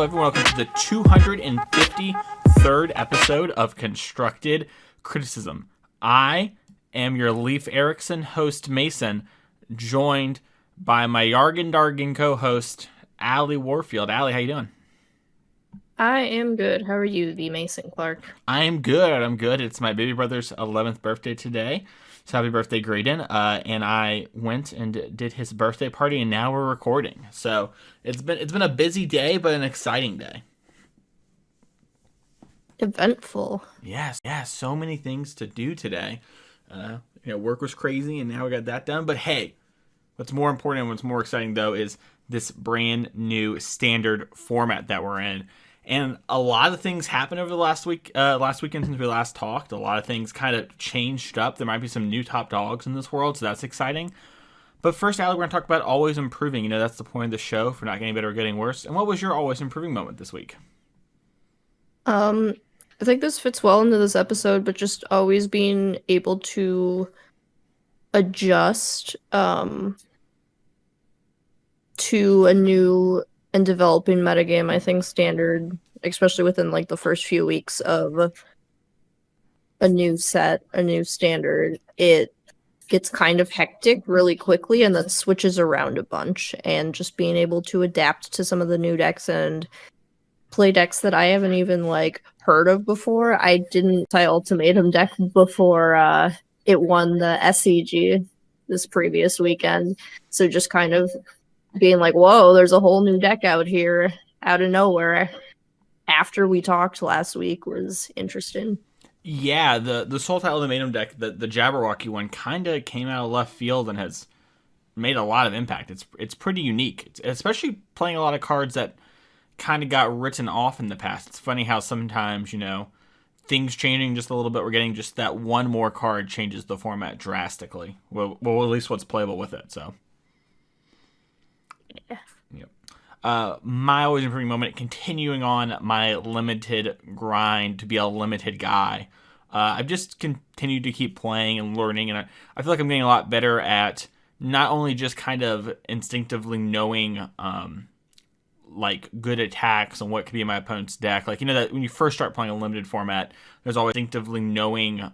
everyone. Welcome to the 253rd episode of Constructed Criticism. I am your Leif Erikson host, Mason, joined by my Yargan Dargan co-host, Allie Warfield. Allie, how you doing? I am good. How are you, the Mason Clark? I'm good. It's my baby brother's 11th birthday today. So happy birthday, Graydon. And I went and did his birthday party, and now we're recording. So it's been a busy day, but an exciting day. Eventful. Yes, so many things to do today. Work was crazy, and now we got that done. But hey, what's more important and what's more exciting, though, is this brand new standard format that we're in. And a lot of things happened over the last weekend since we last talked. A lot of things kind of changed up. There might be some new top dogs in this world, so that's exciting. But first, Alec, we're going to talk about always improving. That's the point of the show, for not getting better or getting worse. And what was your always improving moment this week? I think this fits well into this episode, but just always being able to adjust to a new and developing metagame. I think standard, especially within like the first few weeks of a new set, a new standard, it gets kind of hectic really quickly and then switches around a bunch. And just being able to adapt to some of the new decks and play decks that I haven't even like heard of before. I didn't play Ultimatum deck before it won the SCG this previous weekend. So just kind of being like, whoa, there's a whole new deck out here out of nowhere after we talked last week was interesting. Yeah, the Sultai Ultimatum deck, the Jabberwocky one, kind of came out of left field and has made a lot of impact. It's pretty unique, especially playing a lot of cards that kind of got written off in the past. It's funny how sometimes, things changing just a little bit, we're getting just that one more card changes the format drastically. Well, at least what's playable with it, so. Yeah. Yep. My always improving moment, continuing on my limited grind to be a limited guy. I've just continued to keep playing and learning, and I feel like I'm getting a lot better at not only just kind of instinctively knowing like good attacks and what could be in my opponent's deck. Like, that when you first start playing a limited format, there's always instinctively knowing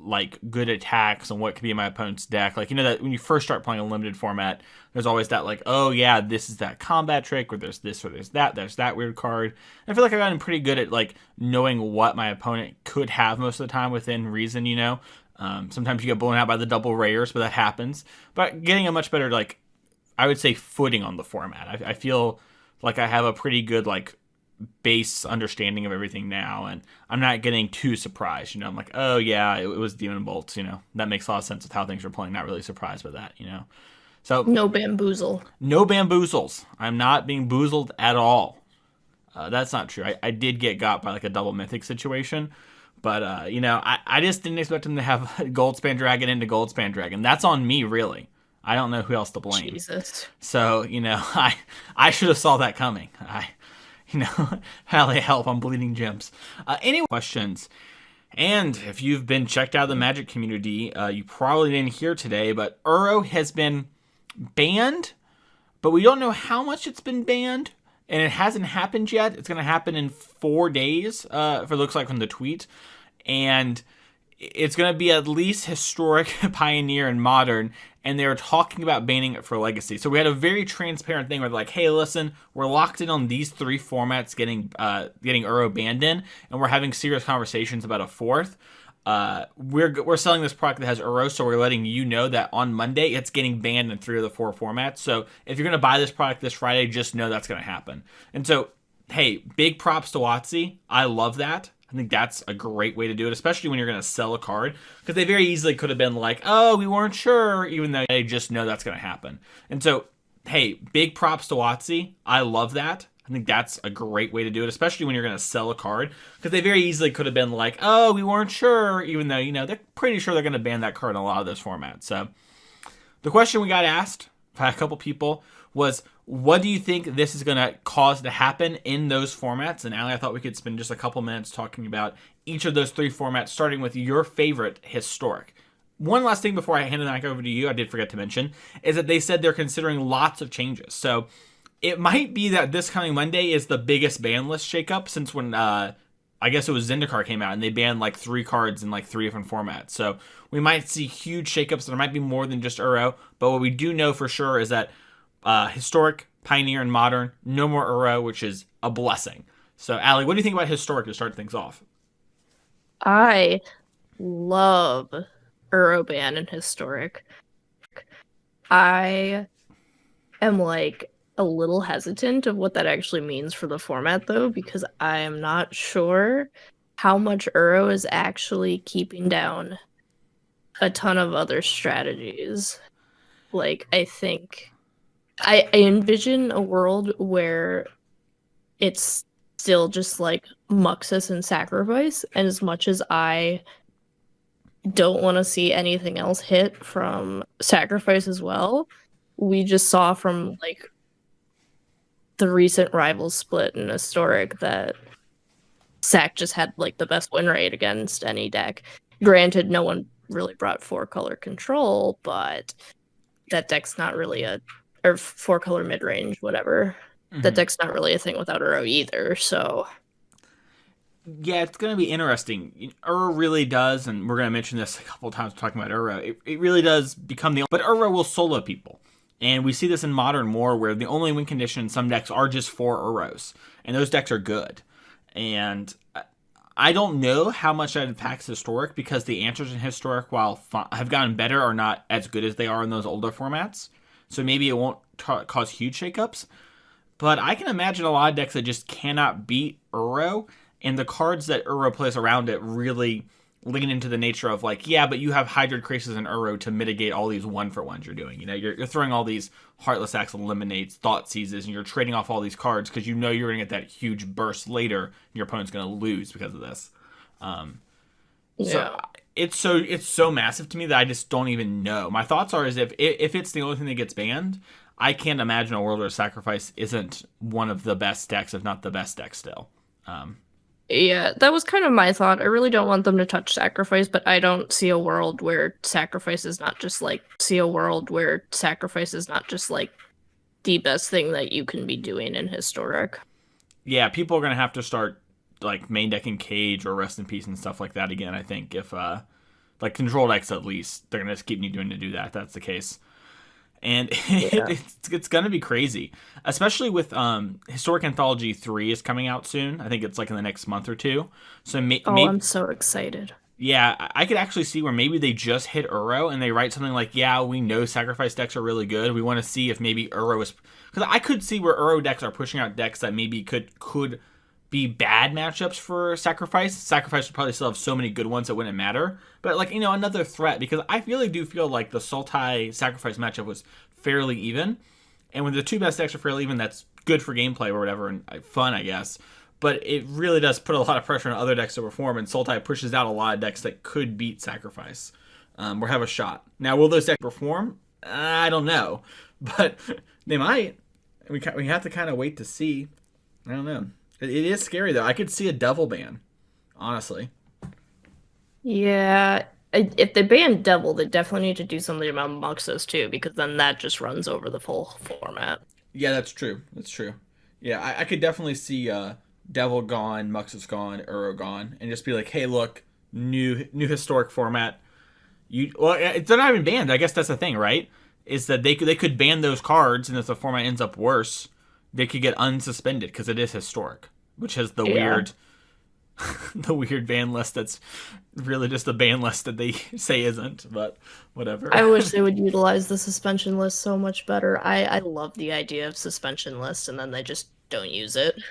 like good attacks and what could be in my opponent's deck. Like, that when you first start playing a limited format, there's always that like, oh yeah, this is that combat trick, or there's this, or there's that weird card. And I feel like I've gotten pretty good at like knowing what my opponent could have most of the time within reason, Sometimes you get blown out by the double rares, but that happens. But getting a much better, like, I would say footing on the format. I feel like I have a pretty good like base understanding of everything now, and I'm not getting too surprised. I'm like, oh yeah, it was Demon Bolts. That makes a lot of sense with how things are playing. Not really surprised by that. So no bamboozle. No bamboozles. I'm not being boozled at all. That's not true. I did get got by like a double mythic situation, but I just didn't expect him to have Goldspan Dragon into Goldspan Dragon. That's on me, really. I don't know who else to blame. Jesus. So I should have saw that coming. Hallelujah, help, I'm bleeding gems. Any questions? And if you've been checked out of the Magic community, you probably didn't hear today, but Uro has been banned, but we don't know how much it's been banned, and it hasn't happened yet. It's going to happen in 4 days, if it looks like from the tweet, and it's going to be at least historic, pioneer, and modern, and they're talking about banning it for legacy. So we had a very transparent thing where they're like, hey, listen, we're locked in on these 3 formats getting Uro banned in, and we're having serious conversations about a 4th. We're selling this product that has Uro, so we're letting you know that on Monday it's getting banned in 3 of the 4 formats. So if you're going to buy this product this Friday, just know that's going to happen. And so, hey, big props to WotC. I love that. I think that's a great way to do it, especially when you're going to sell a card, because they very easily could have been like, oh, we weren't sure, even though they just know that's going to happen. And so, hey, big props to WotC. I love that. I think that's a great way to do it, especially when you're going to sell a card, because they very easily could have been like, oh, we weren't sure, even though, they're pretty sure they're going to ban that card in a lot of those formats. So the question we got asked by a couple people was, what do you think this is going to cause to happen in those formats? And Allie, I thought we could spend just a couple minutes talking about each of those 3 formats, starting with your favorite historic. One last thing before I hand it back over to you, I did forget to mention, is that they said they're considering lots of changes. So it might be that this coming Monday is the biggest ban list shakeup since when I guess it was Zendikar came out and they banned like 3 cards in like 3 different formats. So we might see huge shakeups. There might be more than just Uro, but what we do know for sure is that historic, pioneer, and modern, no more Uro, which is a blessing. So Allie, what do you think about historic to start things off? I love Euroban and Historic. I am like a little hesitant of what that actually means for the format though, because I am not sure how much Euro is actually keeping down a ton of other strategies. Like I think I envision a world where it's still just like Muxus and Sacrifice, and as much as I don't want to see anything else hit from Sacrifice as well, we just saw from like the recent rivals split in Historic that Sac just had like the best win rate against any deck. Granted, no one really brought 4-color control, but that deck's not really a or 4-color mid range, whatever. That deck's not really a thing without Uro either, so Yeah, it's going to be interesting. Uro really does, and we're going to mention this a couple of times talking about Uro. It really does become the. But Uro will solo people. And we see this in Modern more, where the only win condition in some decks are just 4 Uros. And those decks are good. And I don't know how much that impacts Historic, because the answers in Historic, while have gotten better, are not as good as they are in those older formats. So maybe it won't cause huge shakeups. But I can imagine a lot of decks that just cannot beat Uro, and the cards that Uro plays around it really lean into the nature of like, yeah, but you have Hydroid Krasis and Uro to mitigate all these 1-for-1s you're doing. You know, you're throwing all these Heartless Acts, Eliminates, Thought Seizes, and you're trading off all these cards because you know you're going to get that huge burst later, and your opponent's going to lose because of this. So it's so massive to me that I just don't even know. My thoughts are is if it's the only thing that gets banned, I can't imagine a world where Sacrifice isn't one of the best decks, if not the best deck still. Yeah, that was kind of my thought. I really don't want them to touch Sacrifice, but I don't see a world where Sacrifice is not just like the best thing that you can be doing in Historic. Yeah, people are gonna have to start like main decking Cage or Rest in Peace and stuff like that again. I think if like control decks at least, they're gonna just keep needing to do that. If that's the case. And it's gonna be crazy, especially with Historic Anthology 3 is coming out soon. I think it's like in the next month or two. So I'm so excited. Yeah, I could actually see where maybe they just hit Uro and they write something like, yeah, we know Sacrifice decks are really good. We want to see if maybe Uro is, because I could see where Uro decks are pushing out decks that maybe could be bad matchups for Sacrifice. Sacrifice would probably still have so many good ones that wouldn't matter. But, like, you know, another threat, because I really do feel like the Sultai Sacrifice matchup was fairly even. And when the two best decks are fairly even, that's good for gameplay or whatever, and fun, I guess. But it really does put a lot of pressure on other decks to perform, and Sultai pushes out a lot of decks that could beat Sacrifice or have a shot. Now, will those decks perform? I don't know. But they might. We have to kind of wait to see. I don't know. It is scary, though. I could see a Devil ban, honestly. Yeah, if they ban Devil, they definitely need to do something about Muxus too, because then that just runs over the full format. Yeah, that's true. That's true. Yeah, I could definitely see Devil gone, Muxus gone, Uro gone, and just be like, hey, look, new historic format. They're not even banned. I guess that's the thing, right? Is that they could ban those cards, and if the format ends up worse, they could get unsuspended because it is historic, which has the weird, the weird ban list. That's really just a ban list that they say isn't, but whatever. I wish they would utilize the suspension list so much better. I love the idea of suspension list, and then they just don't use it.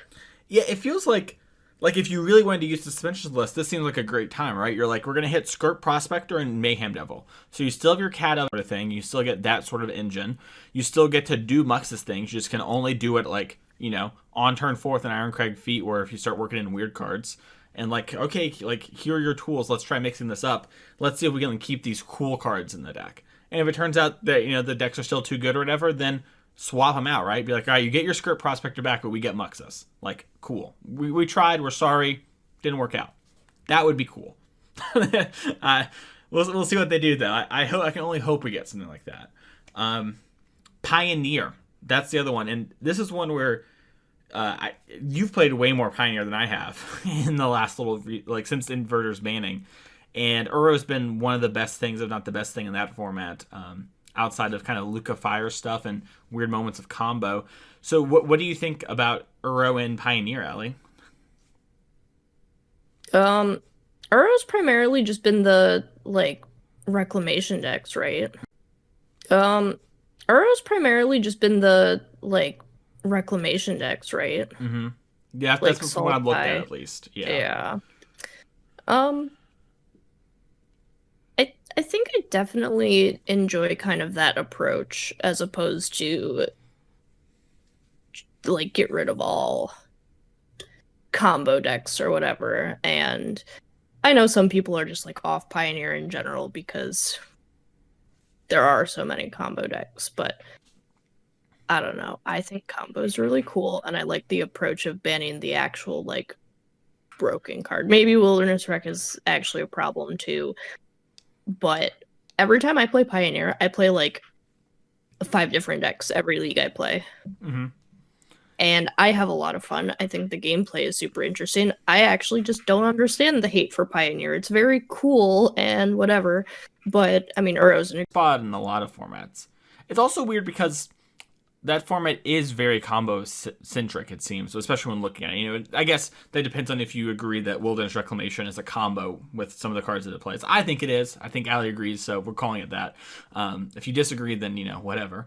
Yeah, it feels like if you really wanted to use the suspension list, this seems like a great time, right? You're like, we're gonna hit Skirp Prospector and Mayhem Devil, so you still have your cat of thing. You still get that sort of engine. You still get to do Muxus things. You just can only do it like, you know, on turn 4th and Ironcrag Feet, or if you start working in weird cards. And like, okay, like here are your tools. Let's try mixing this up. Let's see if we can keep these cool cards in the deck. And if it turns out that, you know, the decks are still too good or whatever, then swap them out, right? Be like, all right, you get your Skirp Prospector back, but we get Muxus. Like, cool. We tried. We're sorry. Didn't work out. That would be cool. We'll see what they do though. I can only hope we get something like that. Pioneer. That's the other one, and this is one where you've played way more Pioneer than I have in the last like since Inverter's banning, and Uro's been one of the best things, if not the best thing in that format, outside of kind of Luca Fire stuff and weird moments of combo. So what do you think about Uro and Pioneer, Ellie? Um, Uro's primarily just been the like reclamation decks, right? Um, Uro's primarily just been the like reclamation decks, right? Mm-hmm. Yeah, that's Like from what I've looked at Sultai. at least. Yeah. Yeah. Um, I think I definitely enjoy kind of that approach as opposed to like get rid of all combo decks or whatever. And I know some people are just like off Pioneer in general because there are so many combo decks, but I don't know. I think combo is really cool, and I like the approach of banning the actual like broken card. Maybe Wilderness Wreck is actually a problem too, but every time I play Pioneer, I play like 5 different decks every league I play. Mm-hmm. And I have a lot of fun. I think the gameplay is super interesting. I actually just don't understand the hate for Pioneer. It's very cool and whatever, but I mean, Uro's an Spot in a lot of formats. It's also weird because that format is very combo centric, it seems, so especially when looking at it. I guess that depends on if you agree that Wilderness Reclamation is a combo with some of the cards that it plays. I think it is. I think Ali agrees, so we're calling it that. If you disagree, then whatever.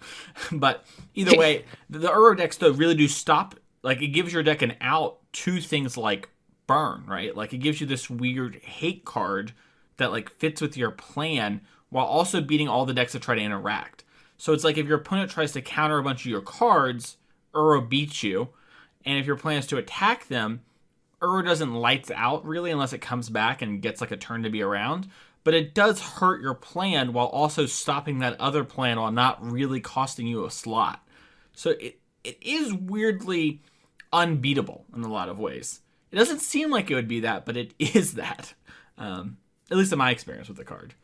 But either way, the Uro decks though really do stop. Like it gives your deck an out to things like burn, right? Like it gives you this weird hate card that like fits with your plan while also beating all the decks that try to interact. So it's like if your opponent tries to counter a bunch of your cards, Uro beats you. And if your plan is to attack them, Uro doesn't lights out really unless it comes back and gets like a turn to be around. But it does hurt your plan while also stopping that other plan while not really costing you a slot. So it is weirdly unbeatable in a lot of ways. It doesn't seem like it would be that, but it is that. At least in my experience with the card.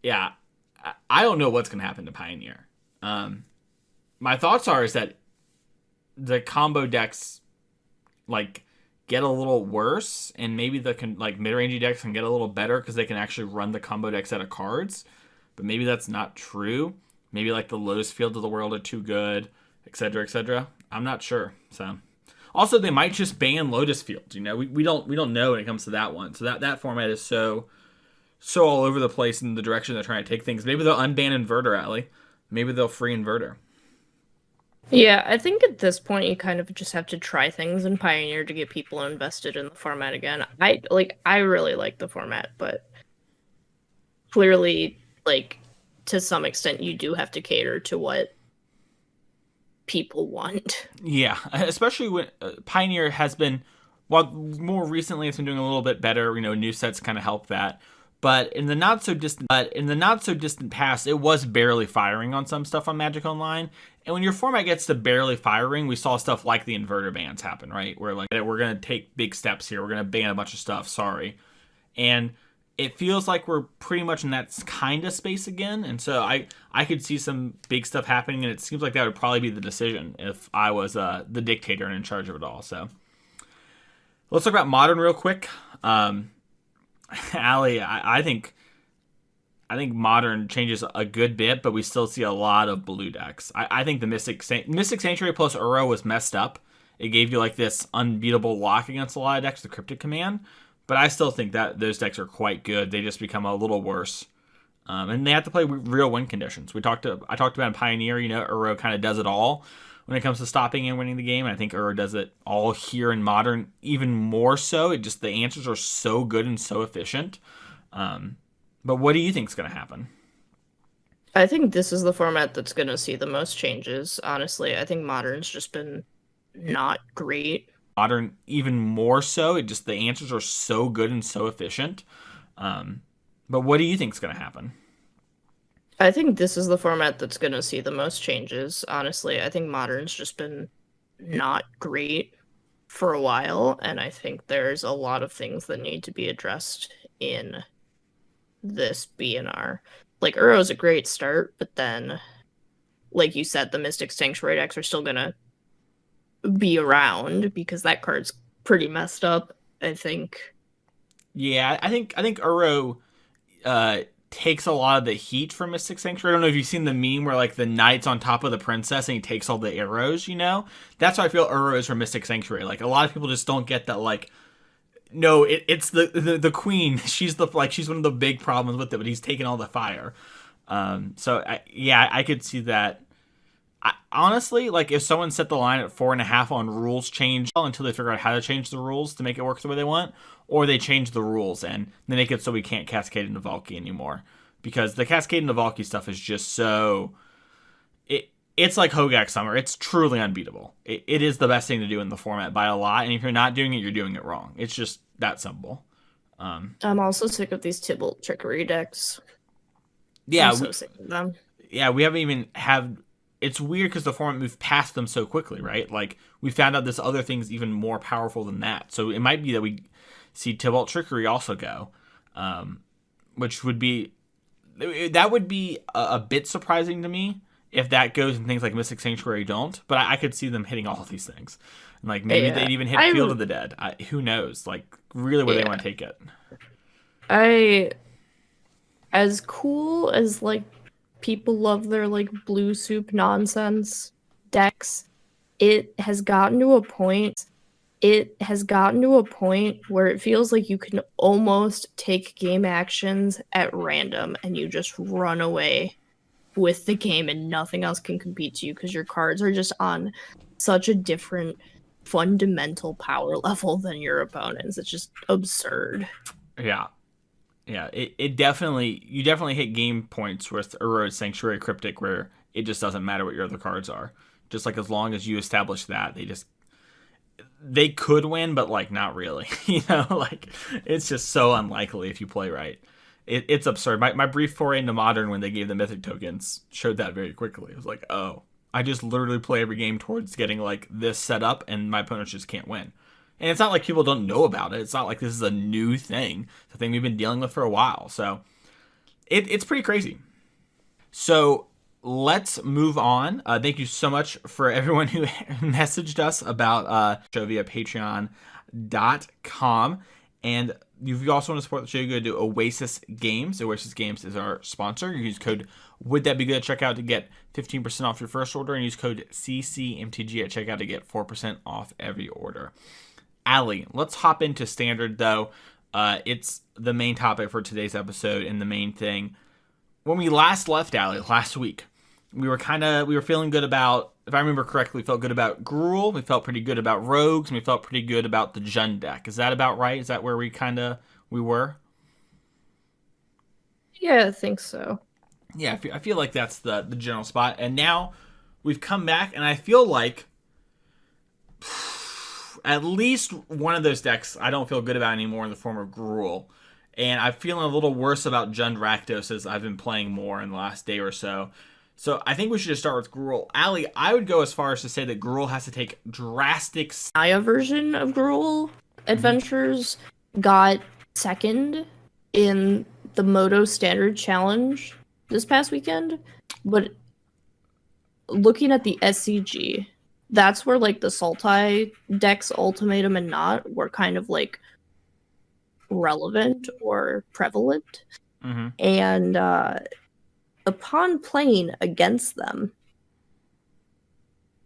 Yeah, I don't know what's going to happen to Pioneer. My thoughts are is that the combo decks like get a little worse, and maybe the like mid-rangey decks can get a little better because they can actually run the combo decks out of cards. But maybe that's not true. Maybe like the Lotus Fields of the world are too good, etc., etc. I'm not sure. So also they might just ban Lotus Fields. We don't know when it comes to that one. So that format is so all over the place in the direction they're trying to take things. Maybe they'll unban Inverter, Alley. Maybe they'll free Inverter. Yeah, I think at this point you kind of just have to try things in Pioneer to get people invested in the format again. I really like the format, but clearly like to some extent you do have to cater to what people want. Yeah, especially when Pioneer has been, while more recently it's been doing a little bit better. New sets kind of help that. But in the not so distant past, it was barely firing on some stuff on Magic Online. And when your format gets to barely firing, we saw stuff like the inverter bans happen, right? Where like we're gonna take big steps here, we're gonna ban a bunch of stuff. Sorry, and it feels like we're pretty much in that kind of space again. And so I could see some big stuff happening, and it seems like that would probably be the decision if I was the dictator and in charge of it all. So let's talk about Modern real quick. Allie, I think Modern changes a good bit, but we still see a lot of blue decks. I think the Mystic Sanctuary plus Uro was messed up. It gave you like this unbeatable lock against a lot of decks, the Cryptic Command. But I still think that those decks are quite good. They just become a little worse, and they have to play real win conditions. I talked about in Pioneer. Uro kind of does it all when it comes to stopping and winning the game. And I think Uro does it all here in Modern, even more so. The answers are so good and so efficient. But what do you think is going to happen? I think this is the format that's going to see the most changes, honestly. I think Modern's just been not great. Modern, even more so. The answers are so good and so efficient. But what do you think is going to happen? I think this is the format that's going to see the most changes, honestly. I think Modern's just been not great for a while, and I think there's a lot of things that need to be addressed in this BNR. Like Uro's a great start, but then like you said, the Mystic Sanctuary decks are still gonna be around because that card's pretty messed up, I think. Yeah, I think Uro takes a lot of the heat from Mystic Sanctuary. I don't know if you've seen the meme where like the knight's on top of the princess and he takes all the arrows, you know? That's how I feel Uro is from Mystic Sanctuary. Like a lot of people just don't get that like no, it's the queen. She's the like she's one of the big problems with it, but he's taking all the fire. Yeah, I could see that. Honestly, like if someone set the line at 4.5 on rules change until they figure out how to change the rules to make it work the way they want, or they change the rules and they make it so we can't cascade into Valky anymore, because the cascade into Valky stuff is just so it's like Hogak Summer. It's truly unbeatable. It is the best thing to do in the format by a lot, and if you're not doing it, you're doing it wrong. It's just that simple. I'm also sick of these Tibble trickery decks. Yeah, I'm so sick of them. Yeah, we haven't even have. It's weird because the format moved past them so quickly, right? Like we found out this other thing's even more powerful than that. So it might be that we see Tibalt Trickery also go, which would be that would be a bit surprising to me if that goes and things like Mystic Sanctuary don't. But I could see them hitting all of these things, and like maybe they'd even hit Field of the Dead. Who knows? Like really where they want to take it. As cool as like people love their like blue soup nonsense decks, it has gotten to a point where it feels like you can almost take game actions at random and you just run away with the game and nothing else can compete to you because your cards are just on such a different fundamental power level than your opponents. It's just absurd. Yeah, it definitely you definitely hit game points with Uro's Sanctuary Cryptic where it just doesn't matter what your other cards are. Just like as long as you establish that, they could win, but like not really. Like it's just so unlikely if you play right. It's absurd. My brief foray into Modern when they gave the Mythic tokens showed that very quickly. It was like, oh, I just literally play every game towards getting like this set up, and my opponents just can't win. And it's not like people don't know about it. It's not like this is a new thing. It's a thing we've been dealing with for a while. So it's pretty crazy. So let's move on. Thank you so much for everyone who messaged us about show via patreon.com. And if you also want to support the show, you go to Oasis Games. Oasis Games is our sponsor. You use code Would That Be Good at checkout to get 15% off your first order, and use code CCMTG at checkout to get 4% off every order. Allie, let's hop into Standard, though. It's the main topic for today's episode and the main thing. When we last left Allie last week, we were feeling good about, if I remember correctly, we felt good about Gruul, we felt pretty good about Rogues, and we felt pretty good about the Jund deck. Is that about right? Is that where we were? Yeah, I think so. Yeah, I feel like that's the general spot. And now we've come back, and I feel like at least one of those decks I don't feel good about anymore in the form of Gruul. And I'm feeling a little worse about Jund Rakdos as I've been playing more in the last day or so. So I think we should just start with Gruul. Allie, I would go as far as to say that Gruul has to take drastic... Naya version of Gruul Adventures got second in the Moto Standard Challenge this past weekend. But looking at the SCG... that's where like the Sultai decks, Ultimatum and Not, were kind of like relevant or prevalent. Mm-hmm. And upon playing against them,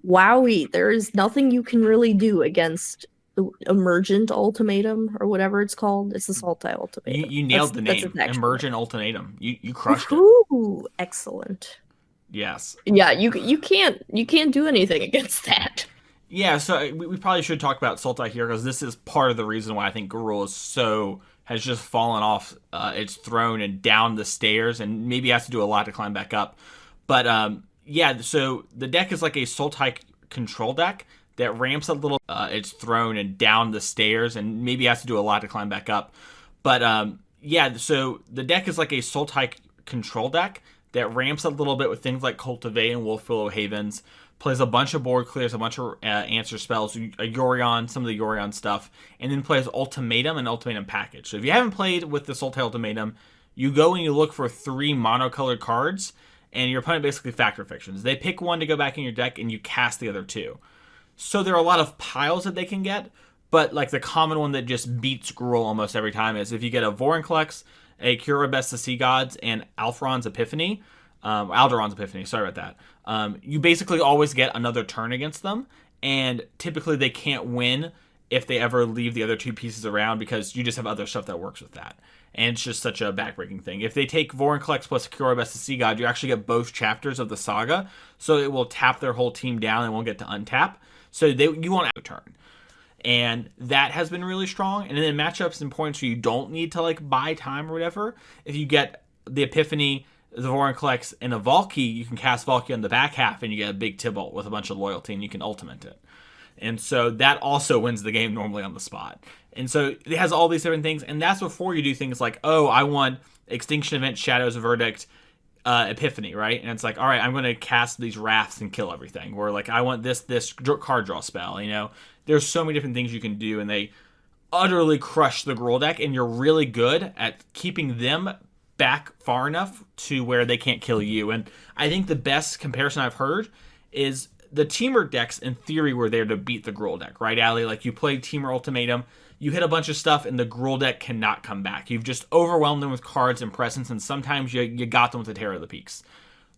wowie, there is nothing you can really do against the Emergent Ultimatum or whatever it's called. It's the Sultai Ultimatum. You nailed the name. Emergent Ultimatum. You crushed it. Ooh, excellent. Yes. Yeah, you can't do anything against that. Yeah, so we probably should talk about Sultai here because this is part of the reason why I think Gruul has just fallen off its throne and down the stairs, and maybe has to do a lot to climb back up. But yeah, so the deck is like a Sultai control deck that ramps a little its throne and down the stairs, and maybe has to do a lot to climb back up. But yeah, so the deck is like a Sultai control deck that ramps a little bit with things like Cultivate and Wolfwillow Havens, plays a bunch of board clears, a bunch of answer spells, a Yorion, some of the Yorion stuff, and then plays Ultimatum and Ultimatum Package. So if you haven't played with the Sultai Ultimatum, you go and you look for 3 monocolored cards, and your opponent basically factor fictions. They pick one to go back in your deck, and you cast the other two. So there are a lot of piles that they can get, but like the common one that just beats Gruul almost every time is if you get a Vorinclex, a Cura Best of Sea Gods, and Alderon's Epiphany, sorry about that. You basically always get another turn against them, and typically they can't win if they ever leave the other two pieces around because you just have other stuff that works with that. And it's just such a backbreaking thing. If they take Vorinclex plus Cura Best of Sea God, you actually get both chapters of the saga, so it will tap their whole team down and won't get to untap. So you won't have a turn. And that has been really strong. And then in matchups and points where you don't need to like buy time or whatever, if you get the Epiphany, the Vorinclex, and a Valky, you can cast Valky on the back half and you get a big Tybalt with a bunch of loyalty and you can ultimate it. And so that also wins the game normally on the spot. And so it has all these different things. And that's before you do things like, oh, I want Extinction Event, Shadows Verdict, Epiphany, right? And it's like, all right, I'm going to cast these Wraths and kill everything. Or like, I want this card draw spell, you know? There's so many different things you can do, and they utterly crush the Gruul deck, and you're really good at keeping them back far enough to where they can't kill you. And I think the best comparison I've heard is the Teamer decks, in theory, were there to beat the Gruul deck, right, Allie? Like, you play Teamer Ultimatum, you hit a bunch of stuff, and the Gruul deck cannot come back. You've just overwhelmed them with cards and presence, and sometimes you got them with the Terror of the Peaks.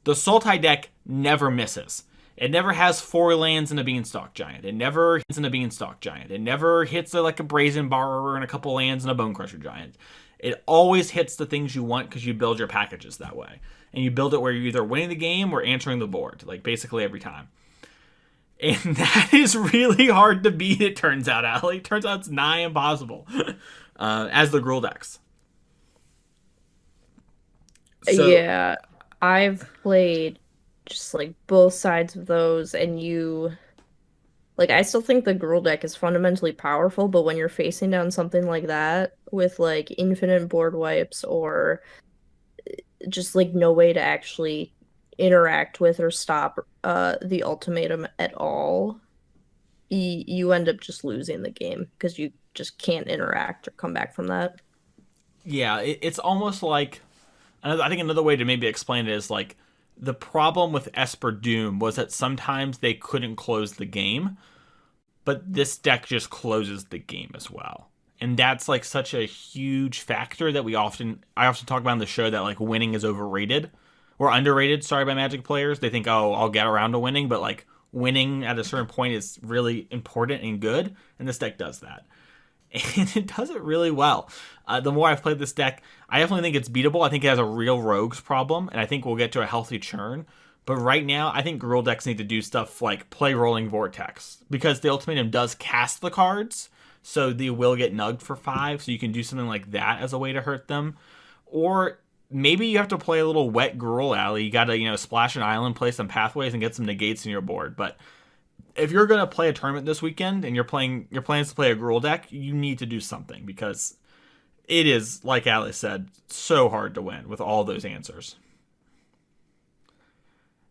The Sultai deck never misses. It never has 4 lands and a Beanstalk Giant. It never hits in a Beanstalk Giant. It never hits like a Brazen Borrower and a couple lands and a Bonecrusher Giant. It always hits the things you want because you build your packages that way. And you build it where you're either winning the game or answering the board, like basically every time. And that is really hard to beat, it turns out, Allie. It turns out it's nigh impossible, as the Gruul decks. So, yeah, I've played just like both sides of those, and I still think the Gruul deck is fundamentally powerful, but when you're facing down something like that with like infinite board wipes or just like no way to actually interact with or stop the ultimatum at all, you end up just losing the game because you just can't interact or come back from that. Yeah, it's almost like, I think another way to maybe explain it is like, the problem with Esper Doom was that sometimes they couldn't close the game, but this deck just closes the game as well. And that's like such a huge factor that I often talk about on the show, that like winning is overrated or underrated, sorry, by Magic players. They think, oh, I'll get around to winning, but like winning at a certain point is really important and good, and this deck does that. And it does it really well. The more I've played this deck, I definitely think it's beatable. I think it has a real rogues problem, and I think we'll get to a healthy churn. But right now, I think Gruul decks need to do stuff like play Rolling Vortex, because the Ultimatum does cast the cards, so they will get nugged for 5, so you can do something like that as a way to hurt them. Or maybe you have to play a little wet Gruul, Alley. You gotta, splash an island, play some pathways, and get some negates in your board. But if you're going to play a tournament this weekend and your plans to play a Gruul deck, you need to do something, because it is, like Alice said, so hard to win with all those answers.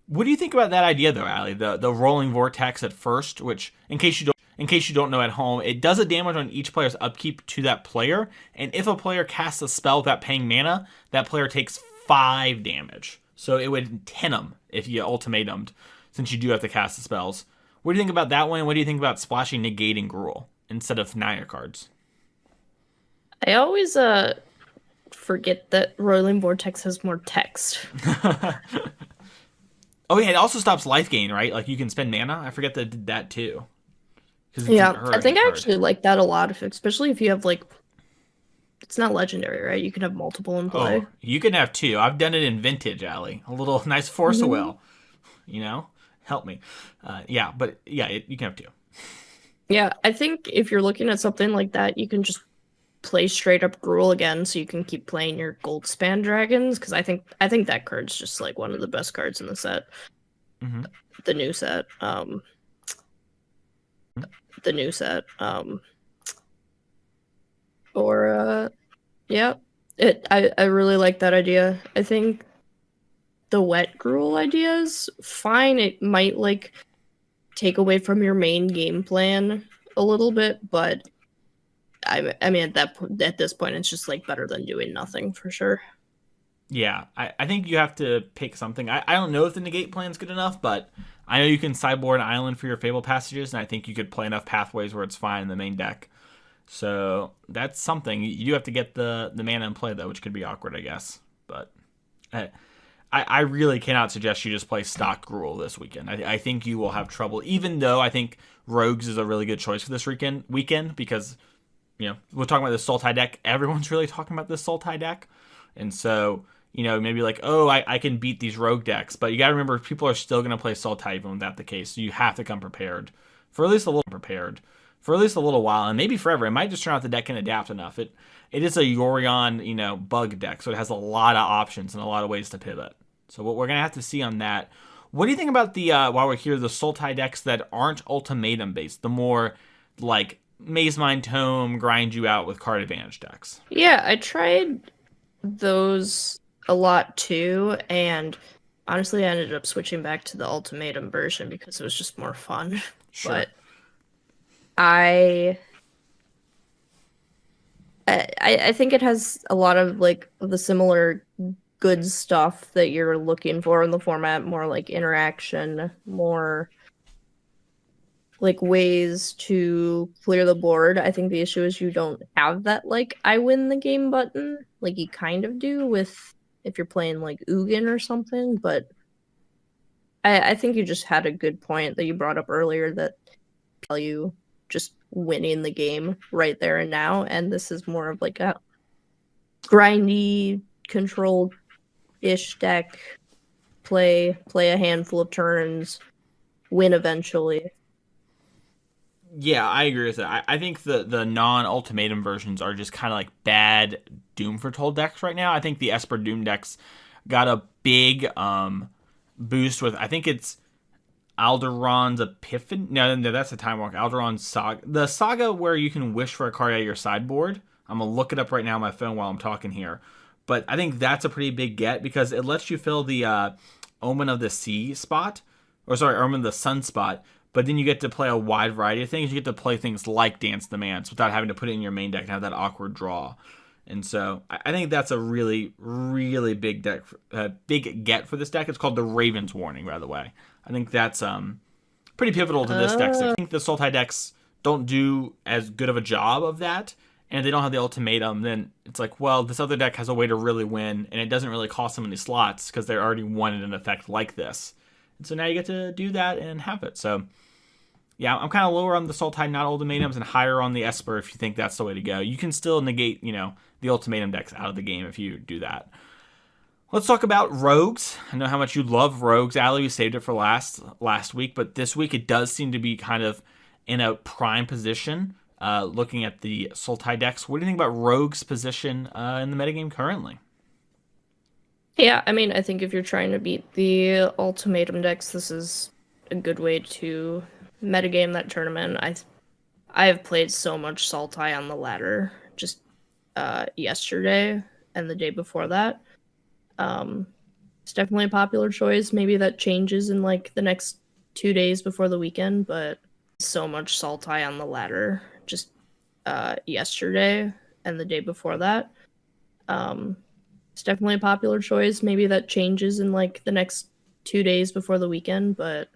What do you think about that idea, though, Allie? The Rolling Vortex at first, which, in case you don't know at home, it does a damage on each player's upkeep to that player, and if a player casts a spell without paying mana, that player takes 5 damage. So it would 10 them if you ultimatumed, since you do have to cast the spells. What do you think about that one? What do you think about splashing negating Gruul instead of Naya cards? I always forget that Rolling Vortex has more text. Oh yeah, it also stops life gain, right? Like you can spend mana. I forget that it did that too. Yeah, I think I actually like that a lot, especially if you have like, it's not legendary, right? You can have multiple in play. Oh, you can have 2. I've done it in Vintage, Allie. A little nice Force of Will, help me. You can have 2. Yeah, I think if you're looking at something like that, you can just play straight up Gruul again, so you can keep playing your Goldspan Dragons, because I think that card's just like one of the best cards in the set. Mm-hmm. The new set. I really like that idea. I think the wet Gruul idea is fine. It might like take away from your main game plan a little bit, but I mean at this point it's just like better than doing nothing for sure. Yeah, I think you have to pick something. I don't know if the negate plan's good enough, but I know you can sideboard an island for your Fable Passages, and I think you could play enough pathways where it's fine in the main deck. So that's something. You do have to get the mana in play, though, which could be awkward, I guess. But I really cannot suggest you just play stock Gruul this weekend. I think you will have trouble, even though I think Rogues is a really good choice for this weekend because, we're talking about the Sultai deck. Everyone's really talking about this Sultai deck. And so, maybe like, oh, I can beat these Rogue decks. But you got to remember, people are still going to play Sultai even without the case. So you have to come prepared for at least a little while, and maybe forever. It might just turn out the deck can adapt enough. It is a Yorion, bug deck, so it has a lot of options and a lot of ways to pivot. So what we're gonna have to see on that. What do you think about the while we're here, the Sultai decks that aren't ultimatum based, the more like Maze Mind Tome, grind you out with card advantage decks? Yeah, I tried those a lot too, and honestly, I ended up switching back to the ultimatum version because it was just more fun. Sure. But I I think it has a lot of like the similar good stuff that you're looking for in the format, more like interaction, more like ways to clear the board. I think the issue is you don't have that like I win the game button like you kind of do with if you're playing like Ugin or something, but I think you just had a good point that you brought up earlier that you just winning the game right there and now, and this is more of like a grindy, controlled-ish deck. Play a handful of turns, win eventually. Yeah, I agree with that. I think the non-ultimatum versions are just kind of like bad Doom Foretold decks right now. I think the Esper Doom decks got a big boost with, I think it's Alderon's Epiphany. No, that's the Time Walk. Alderon's Saga. The Saga where you can wish for a card out of your sideboard. I'm going to look it up right now on my phone while I'm talking here. But I think that's a pretty big get because it lets you fill the Omen of the Sea spot. Or sorry, Omen of the Sun spot. But then you get to play a wide variety of things. You get to play things like Dance the Mance without having to put it in your main deck and have that awkward draw. And so I think that's a really, really big deck, big get for this deck. It's called the Raven's Warning, by the way. I think that's pretty pivotal to this deck. So I think the Sultai decks don't do as good of a job of that, and if they don't have the ultimatum, then it's like, well, this other deck has a way to really win, and it doesn't really cost them any slots because they already wanted an effect like this. And so now you get to do that and have it. So yeah, I'm kind of lower on the Sultai not ultimatums and higher on the Esper if you think that's the way to go. You can still negate, the ultimatum decks out of the game if you do that. Let's talk about Rogues. I know how much you love Rogues, Allie. We saved it for last week, but this week it does seem to be kind of in a prime position. Looking at the Sultai decks, what do you think about Rogues' position in the metagame currently? Yeah, I mean, I think if you're trying to beat the ultimatum decks, this is a good way to metagame that tournament. I have played so much Sultai on the ladder just yesterday and the day before that. It's definitely a popular choice. Maybe that changes in like the next 2 days before the weekend, but so much Sultai on the ladder just yesterday and the day before that. It's definitely a popular choice. Maybe that changes in like the next 2 days before the weekend, but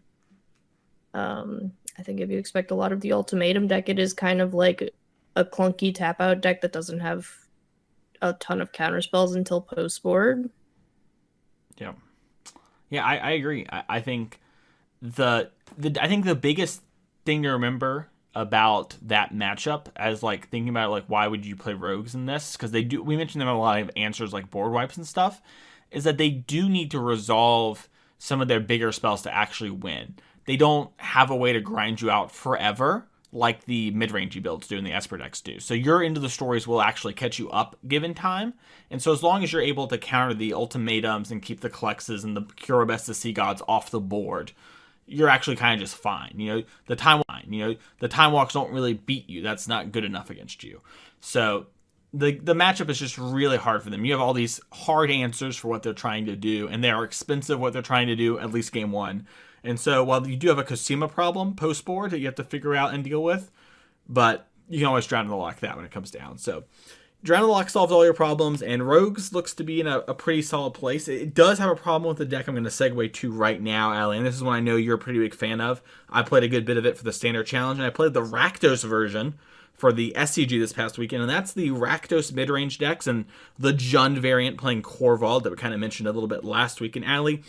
I think if you expect a lot of the ultimatum deck, it is kind of like a clunky tap out deck that doesn't have a ton of counter spells until post board. Yeah, I agree. I think I think the biggest thing to remember about that matchup as like thinking about like why would you play Rogues in this, because we mentioned them a lot of answers like board wipes and stuff, is that they do need to resolve some of their bigger spells to actually win. They don't have a way to grind you out forever like the mid-rangey builds do and the Esper decks do. So your Into the Stories will actually catch you up given time. And so as long as you're able to counter the ultimatums and keep the Klexes and the Cure Best to Sea Gods off the board, you're actually kind of just fine. The time walks don't really beat you. That's not good enough against you. So the matchup is just really hard for them. You have all these hard answers for what they're trying to do, and they are expensive what they're trying to do, at least game one. And so while you do have a Cosima problem post-board that you have to figure out and deal with, but you can always drown in the like that when it comes down. So Drown Lock solves all your problems, and Rogues looks to be in a pretty solid place. It does have a problem with the deck I'm going to segue to right now, Allie, and this is one I know you're a pretty big fan of. I played a good bit of it for the Standard Challenge, and I played the Rakdos version for the SCG this past weekend, and that's the Rakdos mid-range decks and the Jund variant playing Corvald that we kind of mentioned a little bit last week. And Allie,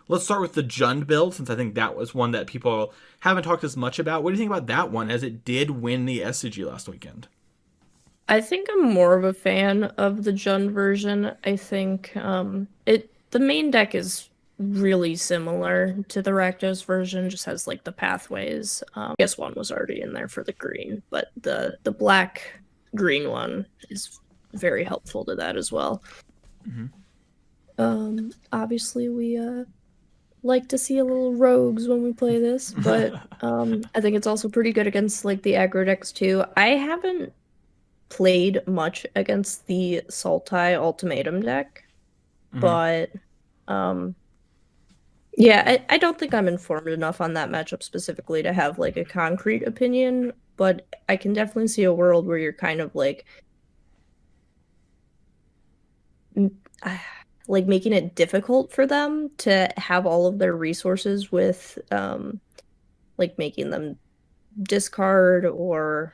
let's start with the Jund build, since I think that was one that people haven't talked as much about. What do you think about that one, as it did win the SCG last weekend? I think I'm more of a fan of the Jund version. I think the main deck is really similar to the Rakdos version, just has like the pathways. I guess one was already in there for the green, but the black green one is very helpful to that as well. Obviously we like to see a little rogues when we play this, but I think it's also pretty good against like the aggro decks too. I haven't played much against the Sultai Ultimatum deck, but yeah, I don't think I'm informed enough on that matchup specifically to have like a concrete opinion, but I can definitely see a world where you're kind of like making it difficult for them to have all of their resources with like making them discard, or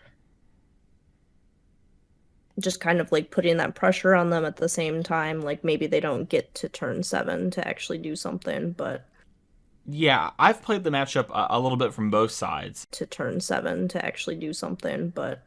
just kind of like putting that pressure on them at the same time. Like maybe they don't get to turn 7 to actually do something, but Yeah, I've played the matchup a little bit from both sides. to turn 7 to actually do something, but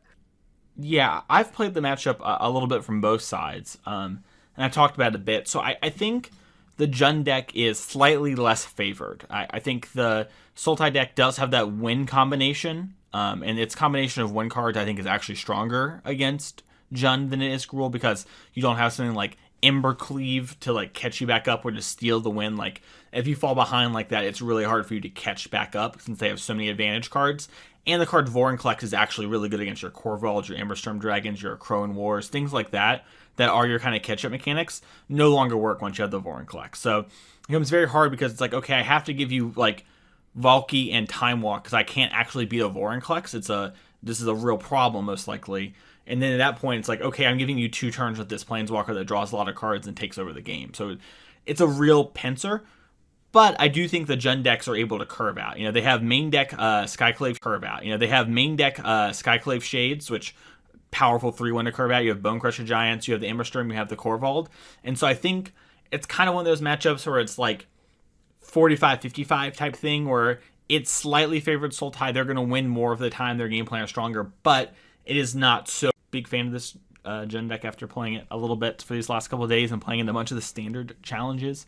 Yeah, I've played the matchup a little bit from both sides, and I've talked about it a bit. So I think the Jund deck is slightly less favored. I think the Sultai deck does have that win combination, and its combination of win cards I think is actually stronger against Jund than it is Gruul, because you don't have something like Ember Cleave to like catch you back up or to steal the win. Like if you fall behind like that, it's really hard for you to catch back up since they have so many advantage cards. And the card Vorinclex is actually really good against your Corvalds, your Emberstorm Dragons, your Crone Wars, things like that, that are your kind of catch-up mechanics, no longer work once you have the Vorinclex. So it becomes very hard because it's like, okay, I have to give you like Valky and Time Walk because I can't actually beat a Vorinclex. This is a real problem most likely. And then at that point, it's like, okay, I'm giving you 2 turns with this Planeswalker that draws a lot of cards and takes over the game. So it's a real pincer. But I do think the Jund decks are able to curve out. They have main deck Skyclave curve out. They have main deck Skyclave Shades, which powerful 3-1 to curve out. You have Bonecrusher Giants, you have the Emberstorm, you have the Corvald. And so I think it's kind of one of those matchups where it's like 45-55 type thing, where it's slightly favored Sultai. They're going to win more of the time. Their game plan is stronger, but it is not so big fan of this Jund deck after playing it a little bit for these last couple of days and playing in a bunch of the standard challenges.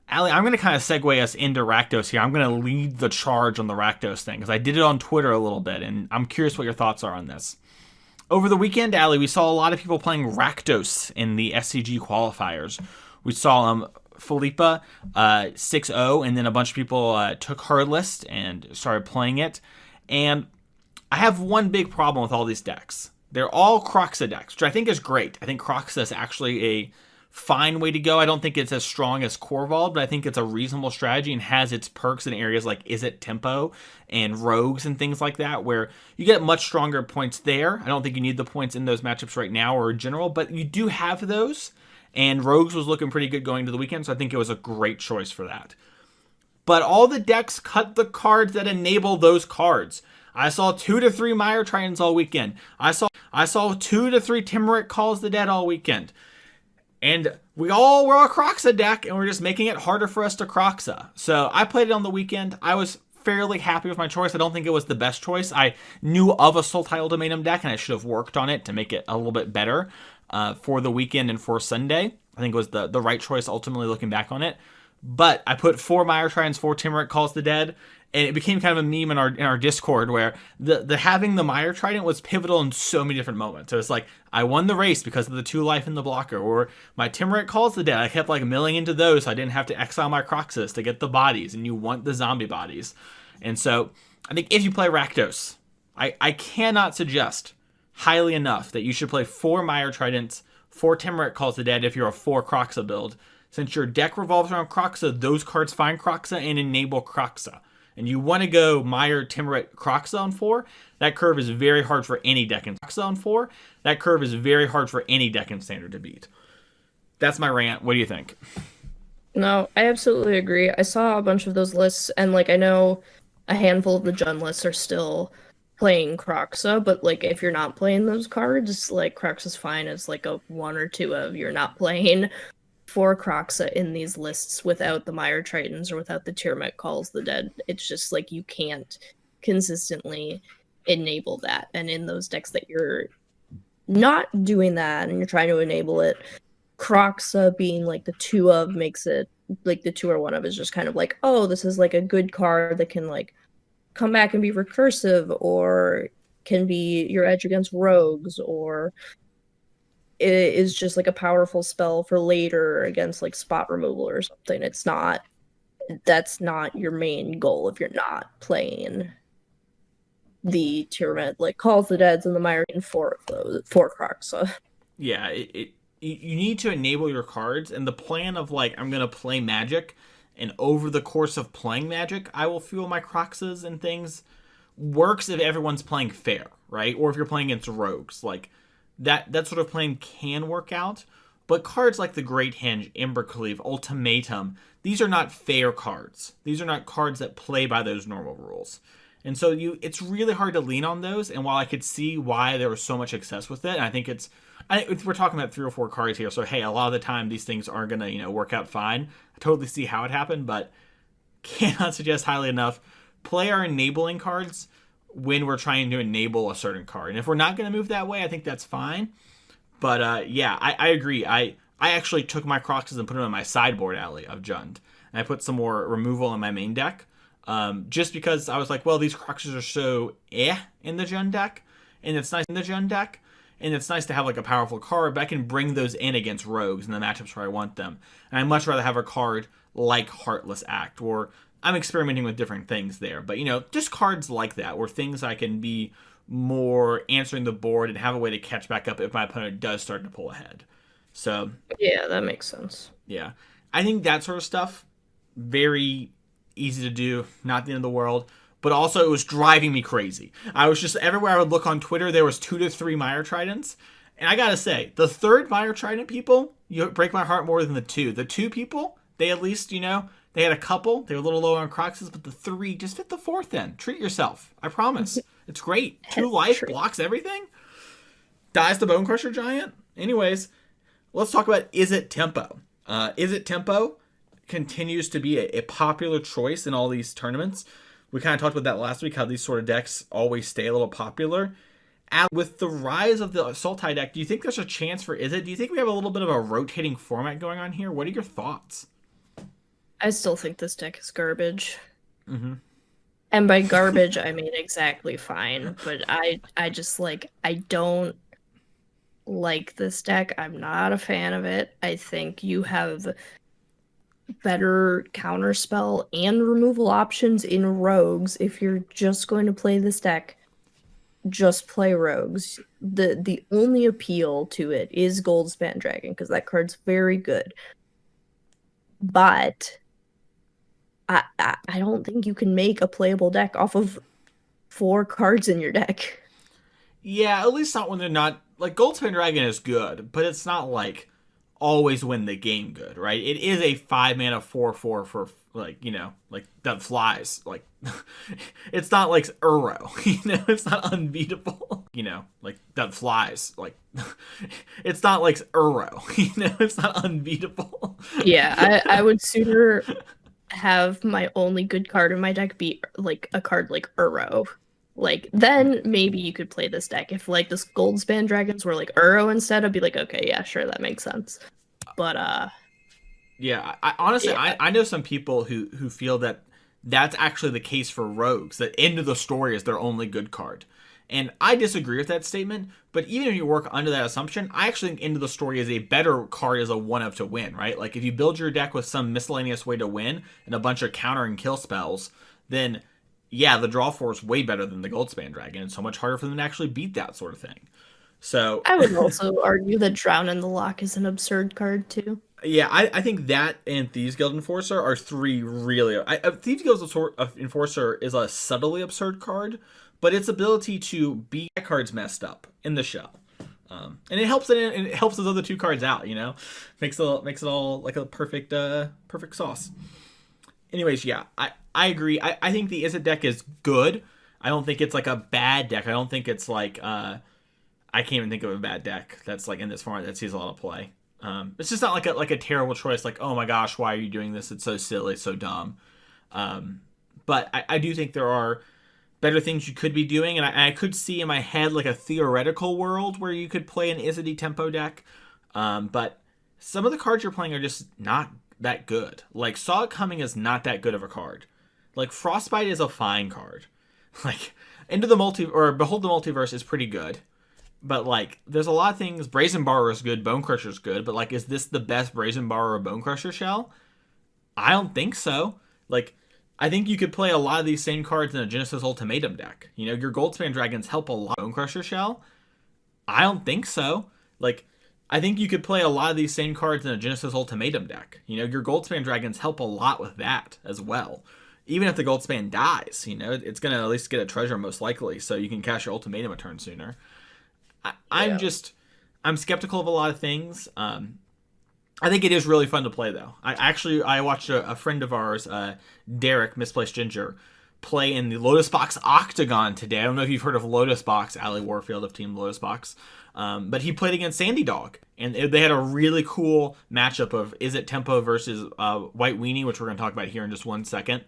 Allie, I'm going to kind of segue us into Rakdos here. I'm going to lead the charge on the Rakdos thing because I did it on Twitter a little bit, and I'm curious what your thoughts are on this. Over the weekend, Allie, we saw a lot of people playing Rakdos in the SCG qualifiers. We saw Philippa 6-0, and then a bunch of people took her list and started playing it. And I have one big problem with all these decks. They're all Kroxa decks, which I think is great. I think Kroxa is actually a fine way to go. I don't think it's as strong as Corvald, but I think it's a reasonable strategy and has its perks in areas like Is It Tempo and Rogues and things like that, where you get much stronger points there. I don't think you need the points in those matchups right now or in general, but you do have those, and Rogues was looking pretty good going to the weekend, so I think it was a great choice for that. But all the decks cut the cards that enable those cards. I saw 2 to 3 Mire Tritons all weekend. I saw 2 to 3 Timurit Calls the Dead all weekend. And we all were a Kroxa deck, and we're just making it harder for us to Kroxa. So I played it on the weekend. I was fairly happy with my choice. I don't think it was the best choice. I knew of a Sultai Ultimatum deck, and I should have worked on it to make it a little bit better for the weekend and for Sunday. I think it was the right choice ultimately looking back on it. But I put 4 Mire Tritons, 4 Timurit Calls the Dead, and it became kind of a meme in our Discord where the having the Mire Trident was pivotal in so many different moments. So it's like, I won the race because of the 2 life in the blocker, or my Timurit Calls the Dead, I kept like milling into those so I didn't have to exile my Kroxas to get the bodies, and you want the zombie bodies. And so I think if you play Rakdos, I cannot suggest highly enough that you should play 4 Mire Tridents, 4 Timurit Calls the Dead if you're a 4 Kroxa build. Since your deck revolves around Kroxa, those cards find Kroxa and enable Kroxa. and you want to go Meyer, Timuret, Croxa on 4, that curve is very hard for any deck in Croxa on 4. That curve is very hard for any deck in Standard to beat. That's my rant. What do you think? No, I absolutely agree. I saw a bunch of those lists, and like I know a handful of the Jund lists are still playing Croxa, but like if you're not playing those cards, like Croxa's fine as like a one or two of you're not playing for Croxa in these lists without the Mire Tritons or without the Tiamat Calls the Dead. It's just like you can't consistently enable that. And in those decks that you're not doing that and you're trying to enable it, Croxa being like the two of makes it like the two or one of is just kind of like, oh, this is like a good card that can like come back and be recursive or can be your edge against rogues, or it is just like a powerful spell for later against like spot removal or something. It's not, that's not your main goal if you're not playing the Tiamat like Calls the Deads and the Myrian four of those four Croxa. Yeah, you need to enable your cards, and the plan of like I'm gonna play Magic, and over the course of playing Magic, I will fuel my Croxas and things. Works if everyone's playing fair, right? Or if you're playing against rogues, like that sort of playing can work out. But cards like the Great Hinge, Embercleave, Ultimatum, these are not fair cards. These are not cards that play by those normal rules. And so it's really hard to lean on those. And while I could see why there was so much success with it, and I think we're talking about 3 or 4 cards here. So hey, a lot of the time these things aren't gonna work out fine. I totally see how it happened, but cannot suggest highly enough. Play our enabling cards when we're trying to enable a certain card. And if we're not going to move that way, I think that's fine. But yeah, I agree. I actually took my Croxes and put them in my sideboard alley of Jund. And I put some more removal in my main deck. Just because I was like, well, these Croxes are so in the Jund deck. And it's nice in the Jund deck. And it's nice to have like a powerful card, but I can bring those in against rogues in the matchups where I want them. And I'd much rather have a card like Heartless Act, or I'm experimenting with different things there. But, just cards like that, where things I can be more answering the board and have a way to catch back up if my opponent does start to pull ahead. So, Yeah, that makes sense. yeah. I think that sort of stuff, very easy to do, not the end of the world. But also, it was driving me crazy. I was just, everywhere I would look on Twitter, there was 2 to 3 Mire Tridents. And I gotta say, the third Mire Trident people, you break my heart more than the 2. The 2 people, they at least, they had a couple. They were a little low on Croxes, but the 3, just fit the 4th in. Treat yourself. I promise. It's great. 2 life, blocks everything. Dies the Bone Crusher Giant. Anyways, let's talk about Izzet Tempo. Izzet Tempo continues to be a popular choice in all these tournaments. We kind of talked about that last week, how these sort of decks always stay a little popular. With the rise of the Sultai deck, do you think there's a chance for Izzet? Do you think we have a little bit of a rotating format going on here? What are your thoughts? I still think this deck is garbage. Mm-hmm. And by garbage, I mean exactly fine. But I just like, I don't like this deck. I'm not a fan of it. I think you have better counterspell and removal options in rogues. If you're just going to play this deck, just play rogues. The only appeal to it is Goldspan Dragon, because that card's very good. But I don't think you can make a playable deck off of 4 cards in your deck. Yeah, at least not when they're not, like, Goldspan Dragon is good, but it's not like always win the game good, right? It is a 5-mana 4/4 for, like, like that flies. Like, it's not like Uro, it's not unbeatable. Like that flies. Like, it's not like Uro, it's not unbeatable. Yeah, I would sooner have my only good card in my deck be like a card like Uro. Like, then maybe you could play this deck. If like this Goldspan Dragons were like Uro instead, I'd be like, okay, yeah, sure, that makes sense. But yeah, I honestly, yeah. I know some people who feel that that's actually the case for rogues, that End of the Story is their only good card. And I disagree with that statement, but even if you work under that assumption, I actually think End of the Story is a better card as a 1-of to win, right? Like, if you build your deck with some miscellaneous way to win and a bunch of counter and kill spells, then yeah, the draw 4 is way better than the Goldspan Dragon. It's so much harder for them to actually beat that sort of thing. So I would also argue that Drown in the Lock is an absurd card too. Yeah, I think that and Thieves Guild Enforcer are three really. Thieves Guild Enforcer is a subtly absurd card, but its ability to be cards messed up in the shell, and it helps those other two cards out. Makes it all like a perfect sauce. Anyways, yeah, I agree. I think the Izzet deck is good. I don't think it's like a bad deck. I don't think it's like I can't even think of a bad deck that's like in this format that sees a lot of play. It's just not like a terrible choice. Like, oh my gosh, why are you doing this? It's so silly, so dumb. But I do think there are better things you could be doing, and I could see in my head like a theoretical world where you could play an Izzet tempo deck. But some of the cards you're playing are just not that good. Like Saw It Coming is not that good of a card. Like Frostbite is a fine card. Like Behold the Multiverse is pretty good. But like, there's a lot of things. Brazen Borrower is good. Bone Crusher is good. But like, is this the best Brazen Borrower or Bone Crusher shell? I don't think so. Like, I think you could play a lot of these same cards in a Genesis Ultimatum deck. Your Goldspan Dragons help a lot. Bone Crusher shell? I don't think so. Like, I think you could play a lot of these same cards in a Genesis Ultimatum deck. Your Goldspan Dragons help a lot with that as well. Even if the Goldspan dies, it's going to at least get a treasure most likely, so you can cast your Ultimatum a turn sooner. I'm Yeah. I'm skeptical of a lot of things. I think it is really fun to play though. I watched a friend of ours, Derek Misplaced Ginger, play in the Lotus Box Octagon today. I don't know if you've heard of Lotus Box, Ali Warfield of Team Lotus Box, but he played against Sandy Dog, and they had a really cool matchup of Izzet Tempo versus White Weenie, which we're going to talk about here in just 1 second.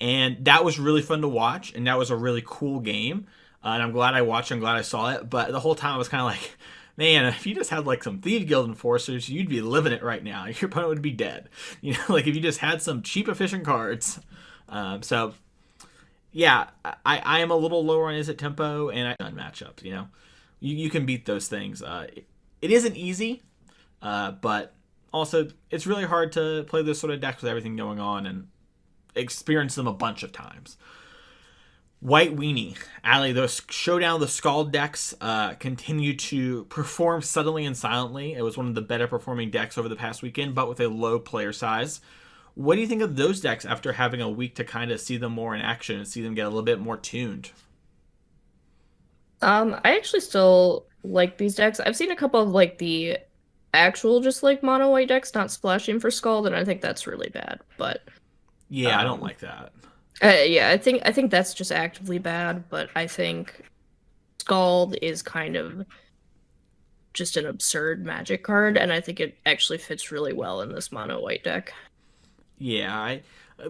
And that was really fun to watch, and that was a really cool game. And I'm glad I watched. I'm glad I saw it. But the whole time I was kind of like, man, if you just had like some Thieves Guild Enforcers, you'd be living it right now. Your opponent would be dead. Like if you just had some cheap, efficient cards. So yeah, I am a little lower on Izzet Tempo and I on matchups. You can beat those things. It isn't easy, but also it's really hard to play this sort of deck with everything going on and experience them a bunch of times. White Weenie, Ali, the Showdown of the Scald decks continue to perform subtly and silently. It was one of the better performing decks over the past weekend, but with a low player size. What do you think of those decks after having a week to kind of see them more in action and see them get a little bit more tuned? I actually still like these decks. I've seen a couple of like the actual just like mono white decks not splashing for Scald, and I think that's really bad. But Yeah, I don't um like that. yeah, I think that's just actively bad, but I think Scald is kind of just an absurd magic card, and I think it actually fits really well in this mono white deck. Yeah,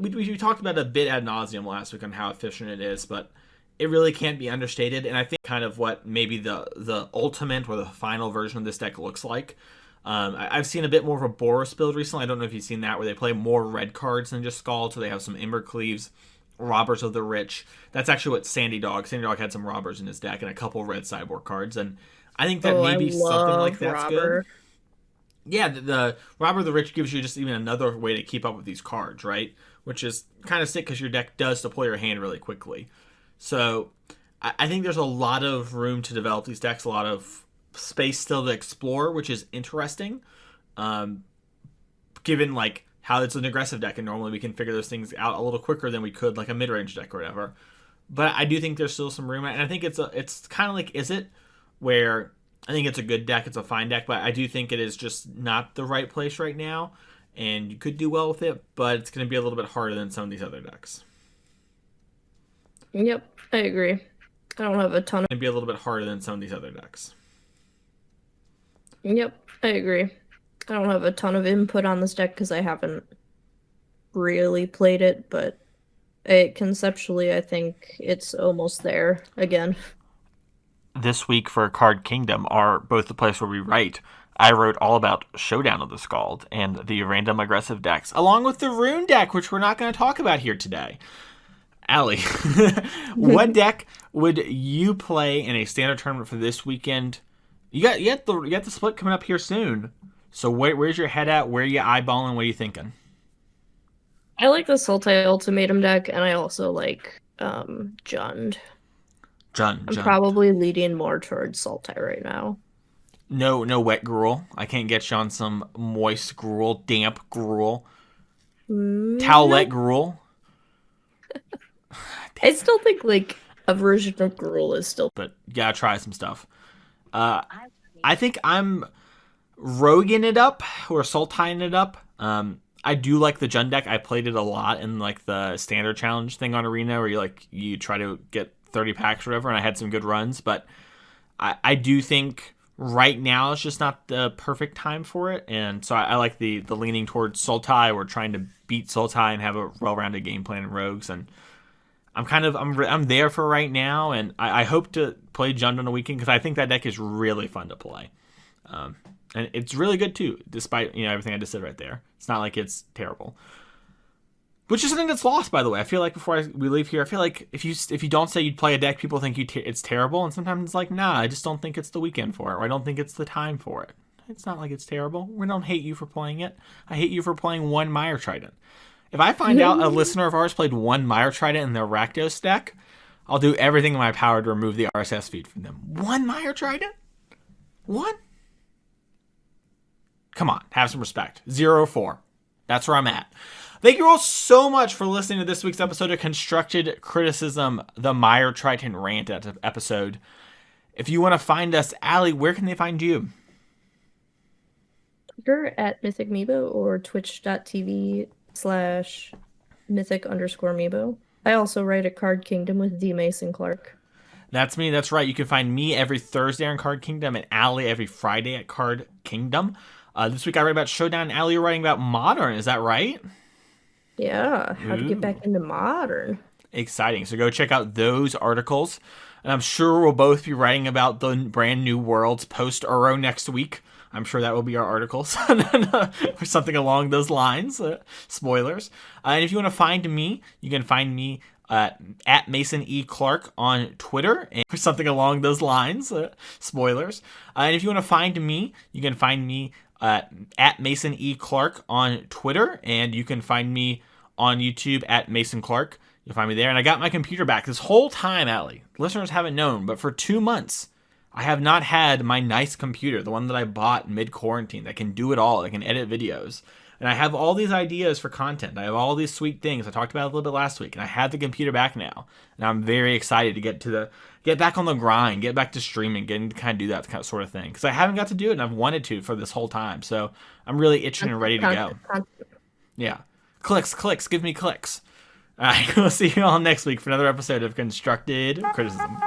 we talked about it a bit ad nauseum last week on how efficient it is, but it really can't be understated. And I think kind of what maybe the ultimate or the final version of this deck looks like. I've seen a bit more of a Boros build recently. I don't know if you've seen that, where they play more red cards than just Scald, so they have some Embercleaves, Robbers of the Rich. That's actually what Sandy Dog. Sandy Dog had some Robbers in his deck and a couple red Cyborg cards, and I think that Oh, I maybe something like love that's good. Robber. Yeah, the Robber of the Rich gives you just even another way to keep up with these cards, right? Which is kind of sick because your deck does deploy your hand really quickly. So I think there's a lot of room to develop these decks, a lot of space still to explore, which is interesting. Um, Given like how it's an aggressive deck, and normally we can figure those things out a little quicker than we could like a mid range deck or whatever. But I do think there's still some room, and I think it's kind of like Izzet, where I think it's a good deck, it's a fine deck, but I do think it is just not the right place right now, and you could do well with it, but it's going to be a little bit harder than some of these other decks. Yep, I agree. I don't have a ton of. It'd be a little bit harder than some of these other decks. Yep, I agree. I don't have a ton of input on this deck because I haven't really played it, but conceptually, I think it's almost there again. This week for Card Kingdom are both the place where we write. I wrote all about Showdown of the Scald and the random aggressive decks, along with the Rune deck, which we're not going to talk about here today. Allie, what deck would you play in a standard tournament for this weekend? You got the split coming up here soon. So where's your head at? Where are you eyeballing? What are you thinking? I like the Sultai Ultimatum deck, and I also like Jund. I'm Jund. probably leading more towards Sultai right now. No wet gruel. I can't get you on some moist gruel, damp gruel, towelette Nope. gruel. I still think like a version of Gruel is still But you gotta try some stuff. Uh, I think I'm roguing it up or sultaning it up. I do like the Jund deck. I played it a lot in like the standard challenge thing on Arena, where you try to get 30 packs or whatever, and I had some good runs. But I do think right now it's just not the perfect time for it, and so I like the leaning towards Sultai. We're trying to beat Sultai and have a well-rounded game plan in Rogues, and I'm there for right now, and I hope to play Jund on the weekend because I think that deck is really fun to play. And it's really good too, despite everything I just said right there. It's not like it's terrible, which is something that's lost, by the way. I feel like we leave here, I feel like if you don't say you'd play a deck, people think it's terrible, and sometimes it's like, nah, I just don't think it's the weekend for it, or I don't think it's the time for it. It's not like it's terrible. We don't hate you for playing it. I hate you for playing one Mire Trident. If I find out a listener of ours played one Mire Trident in their Rakdos deck, I'll do everything in my power to remove the RSS feed from them. One Mire Trident? One? Come on, have some respect. 0-4. That's where I'm at. Thank you all so much for listening to this week's episode of Constructed Criticism, the Mire Triton Rant episode. If you want to find us, Allie, where can they find you? Twitter at Mythic Meebo or twitch.tv/Mythic_Meebo. I also write at Card Kingdom with D. Mason Clark. That's me. That's right. You can find me every Thursday on Card Kingdom and Allie every Friday at Card Kingdom. This week I write about Showdown. Allie, you're writing about Modern. Is that right? Yeah, how to get back into Modern. Exciting. So go check out those articles. And I'm sure we'll both be writing about the brand new worlds post Uro next week. I'm sure that will be our articles or something along those lines. Spoilers. And if you want to find me, you can find me at Mason E. Clark on Twitter or something along those lines. Spoilers. And if you want to find me, you can find me at Mason E. Clark on Twitter, and you can find me on YouTube at Mason Clark. You'll find me there. And I got my computer back this whole time, Allie. Listeners haven't known, but for 2 months, I have not had my nice computer, the one that I bought mid-quarantine, that can do it all, that can edit videos. And I have all these ideas for content. I have all these sweet things. I talked about it a little bit last week, and I have the computer back now. And I'm very excited to get back on the grind, get back to streaming, getting to kind of do that kind of sort of thing. Because I haven't got to do it, and I've wanted to for this whole time. So I'm really itching and ready to go. Yeah. Clicks, give me clicks. All right, we'll see you all next week for another episode of Constructed Criticism.